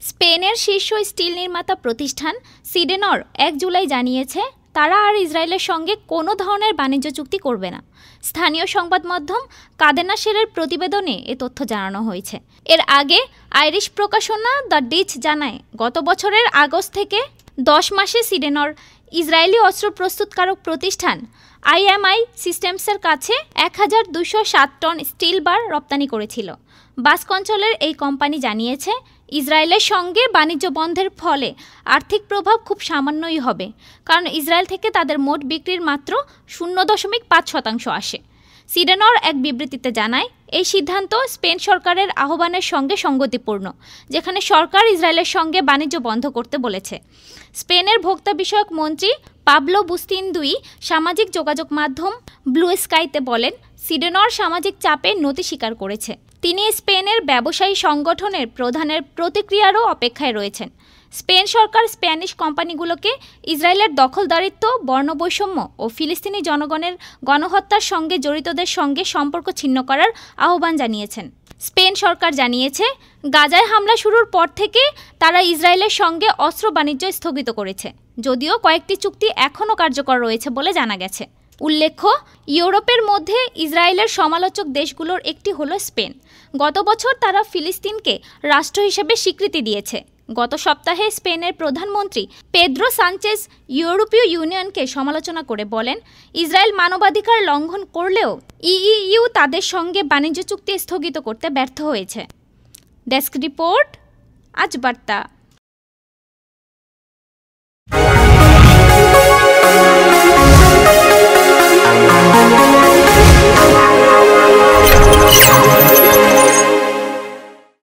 স্পেনের শীর্ষ স্টিল নির্মাতা প্রতিষ্ঠান সিডেনর ১ জুলাই জানিয়েছে তারা আর ইসরায়েলের সঙ্গে কোনো ধরনের বাণিজ্য চুক্তি করবে না। স্থানীয় সংবাদ মাধ্যম কাদেনা শেরের প্রতিবেদনে এ তথ্য জানানো হয়েছে। এর আগে আইরিশ প্রকাশনা দ্য ডিচ জানায় গত বছরের আগস্ট থেকে ১০ মাসে সিডেনর ইসরায়েলি অস্ত্র প্রস্তুতকারক প্রতিষ্ঠান আইএমআই সিস্টেমসের কাছে ১,২০৭ টন স্টিল বার রপ্তানি করেছিল। বাস্ক অঞ্চলের এই কোম্পানি জানিয়েছে ইসরায়েলের সঙ্গে বাণিজ্য বন্ধের ফলে আর্থিক প্রভাব খুব সামান্যই হবে, কারণ ইসরায়েল থেকে তাদের মোট বিক্রির মাত্র ০.৫% আসে। সিডেনর এক বিবৃতিতে জানায় এই সিদ্ধান্ত স্পেন সরকারের আহ্বানের সঙ্গে সঙ্গতিপূর্ণ, যেখানে সরকার ইসরায়েলের সঙ্গে বাণিজ্য বন্ধ করতে বলেছে। স্পেনের ভোক্তা বিষয়ক মন্ত্রী পাবলো বুস্তিনদুই সামাজিক যোগাযোগ মাধ্যম ব্লু স্কাইতে বলেন, সিডেনর সামাজিক চাপে নতি স্বীকার করেছে। তিনি স্পেনের ব্যবসায়ী সংগঠনের প্রধানের প্রতিক্রিয়ারও অপেক্ষায় রয়েছেন। স্পেন সরকার স্প্যানিশ কোম্পানিগুলোকে ইসরায়েলের দখলদারিত্ব, বর্ণবৈষম্য ও ফিলিস্তিনি জনগণের গণহত্যার সঙ্গে জড়িতদের সঙ্গে সম্পর্ক ছিন্ন করার আহ্বান জানিয়েছেন। স্পেন সরকার জানিয়েছে গাজায় হামলা শুরুর পর থেকে তারা ইসরায়েলের সঙ্গে অস্ত্র বাণিজ্য স্থগিত করেছে, যদিও কয়েকটি চুক্তি এখনও কার্যকর রয়েছে বলে জানা গেছে। উল্লেখ্য, ইউরোপের মধ্যে ইসরায়েলের সমালোচক দেশগুলোর একটি হলো স্পেন। গত বছর তারা ফিলিস্তিনকে রাষ্ট্র হিসেবে স্বীকৃতি দিয়েছে। গত সপ্তাহে স্পেনের প্রধানমন্ত্রী পেদ্রো সানচেজ ইউরোপীয় ইউনিয়নকে সমালোচনা করে বলেন, ইসরায়েল মানবাধিকার লঙ্ঘন করলেও ইইউ তাদের সঙ্গে বাণিজ্য চুক্তি স্থগিত করতে ব্যর্থ হয়েছে। ডেস্ক রিপোর্ট, আজ বার্তা।